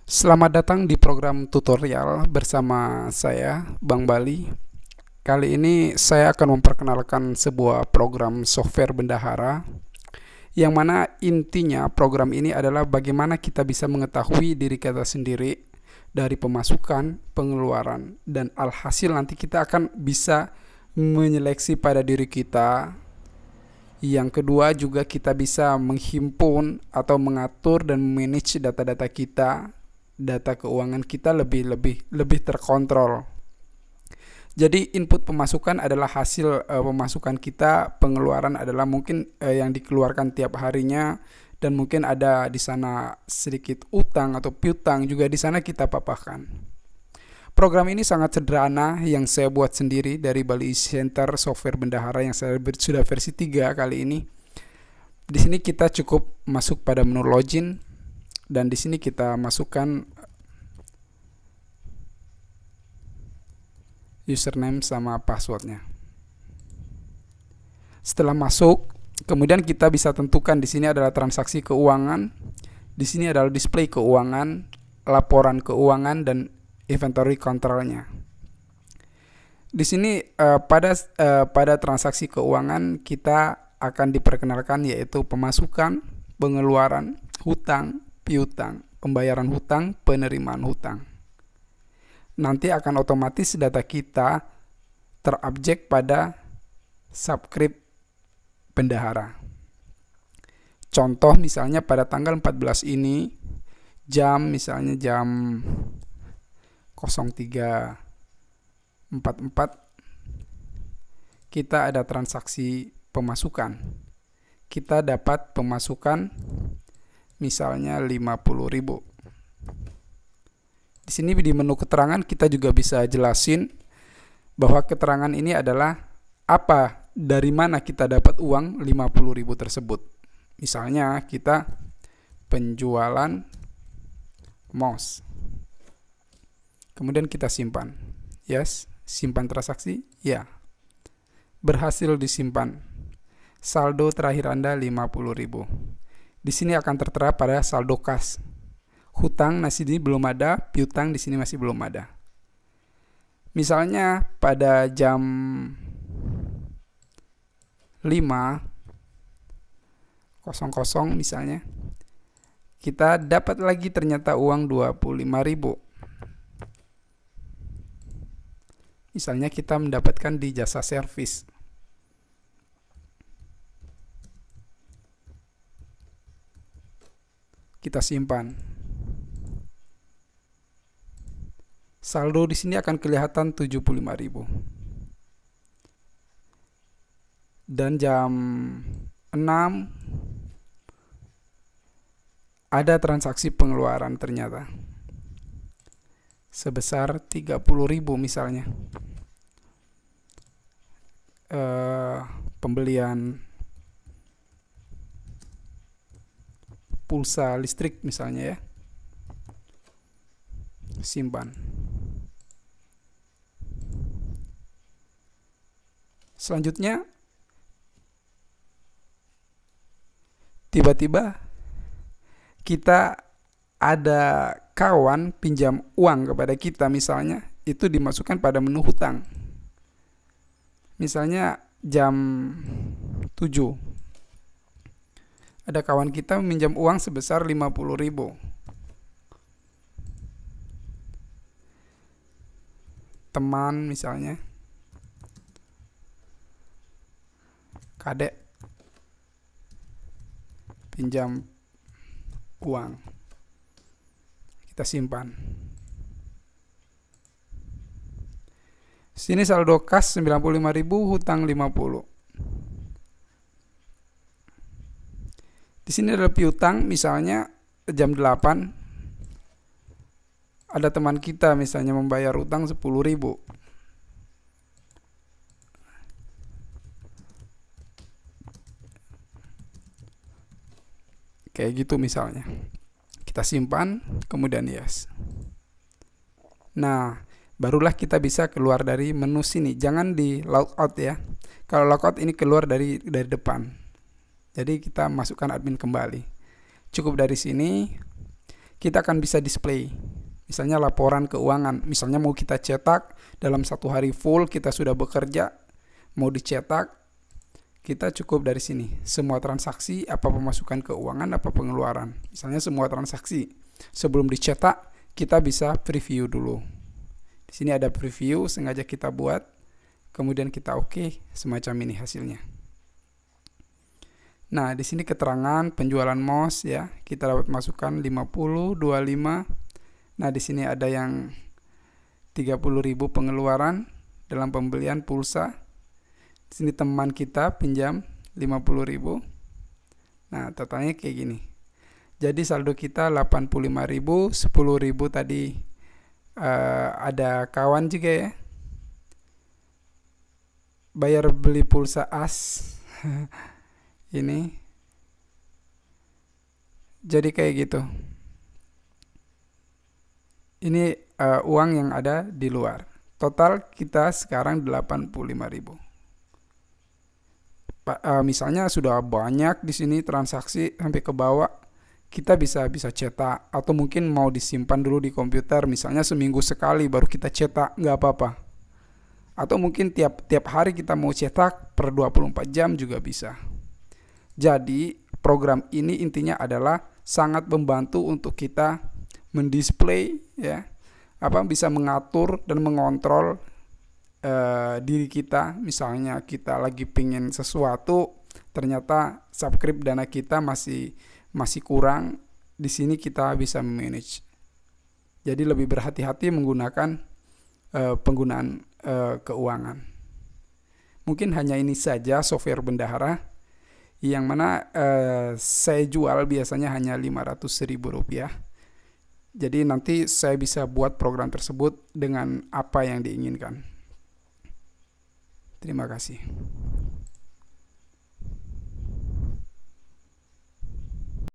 Selamat datang di program tutorial bersama saya, Bang Bali. Kali ini saya akan memperkenalkan sebuah program software bendahara yang mana intinya program ini adalah bagaimana kita bisa mengetahui diri kita sendiri dari pemasukan, pengeluaran, dan alhasil nanti kita akan bisa menyeleksi pada diri kita. Yang kedua juga kita bisa menghimpun atau mengatur dan manage data-data kita, data keuangan kita lebih lebih lebih terkontrol. Jadi input pemasukan adalah hasil pemasukan kita, pengeluaran adalah mungkin yang dikeluarkan tiap harinya, dan mungkin ada di sana sedikit utang atau piutang juga di sana kita paparkan. Program ini sangat sederhana yang saya buat sendiri dari Bali Center Software Bendahara yang saya sudah versi 3 kali ini. Di sini kita cukup masuk pada menu login dan di sini kita masukkan username sama passwordnya. Setelah masuk, kemudian kita bisa tentukan di sini adalah transaksi keuangan, di sini adalah display keuangan, laporan keuangan, dan inventory controlnya. Di sini pada transaksi keuangan kita akan diperkenalkan yaitu pemasukan, pengeluaran, hutang, piutang, pembayaran hutang, penerimaan hutang. Nanti akan otomatis data kita terobjek pada subscript bendahara. Contoh misalnya pada tanggal 14 ini jam misalnya jam 03.44 kita ada transaksi pemasukan. Kita dapat pemasukan misalnya 50.000. Di sini di menu keterangan kita juga bisa jelasin bahwa keterangan ini adalah apa, dari mana kita dapat uang 50.000 tersebut. Misalnya kita penjualan mouse. Kemudian kita simpan. Yes, simpan transaksi? Ya. Berhasil disimpan. Saldo terakhir Anda 50.000. Di sini akan tertera pada saldo kas. Hutang di sini belum ada, piutang di sini masih belum ada. Misalnya pada jam 5.00 misalnya, kita dapat lagi ternyata uang 25.000. Misalnya kita mendapatkan di jasa servis. Kita simpan. Saldo di sini akan kelihatan 75.000. Dan jam 6 ada transaksi pengeluaran ternyata sebesar 30.000 misalnya. Pembelian pulsa listrik misalnya ya. Simpan. Selanjutnya tiba-tiba kita ada kawan pinjam uang kepada kita misalnya, itu dimasukkan pada menu hutang. Misalnya jam 7 ada kawan kita meminjam uang sebesar 50.000. Teman misalnya, kadek pinjam uang, kita simpan. Sini saldo kas 95.000, hutang 50. Di sini ada piutang misalnya jam 8 ada teman kita misalnya membayar utang 10.000. Kayak gitu misalnya. Kita simpan, kemudian yes. Nah, barulah kita bisa keluar dari menu sini. Jangan di logout ya. Kalau logout ini keluar dari depan. Jadi kita masukkan admin kembali. Cukup dari sini. kita akan bisa display. Misalnya laporan keuangan, misalnya mau kita cetak dalam 1 hari full kita sudah bekerja, mau dicetak, kita cukup dari sini. Semua transaksi, apa pemasukan keuangan, apa pengeluaran. Misalnya semua transaksi. Sebelum dicetak, kita bisa preview dulu. Di sini ada preview, sengaja kita buat, kemudian kita oke, semacam ini hasilnya. Nah, di sini keterangan penjualan mouse ya. Kita dapat masukkan 50, 25. Nah, di sini ada yang 30.000 pengeluaran dalam pembelian pulsa. Di sini teman kita pinjam 50.000. Nah, totalnya kayak gini. Jadi saldo kita 85.000, 10.000 tadi ada kawan juga ya. Bayar beli pulsa as. Ini. Jadi kayak gitu. Ini uang yang ada di luar. Total kita sekarang 85.000. Misalnya sudah banyak di sini transaksi sampai ke bawah, kita bisa cetak atau mungkin mau disimpan dulu di komputer, misalnya seminggu sekali baru kita cetak, nggak apa-apa. Atau mungkin tiap hari kita mau cetak per 24 jam juga bisa. Jadi program ini intinya adalah sangat membantu untuk kita mendisplay ya, bisa mengatur dan mengontrol diri kita. Misalnya kita lagi pengen sesuatu, ternyata subscribe dana kita masih kurang, di sini kita bisa manage. Jadi lebih berhati-hati menggunakan penggunaan keuangan. Mungkin hanya ini saja software bendahara, yang mana saya jual biasanya hanya Rp500.000. Jadi nanti saya bisa buat program tersebut dengan apa yang diinginkan. Terima kasih.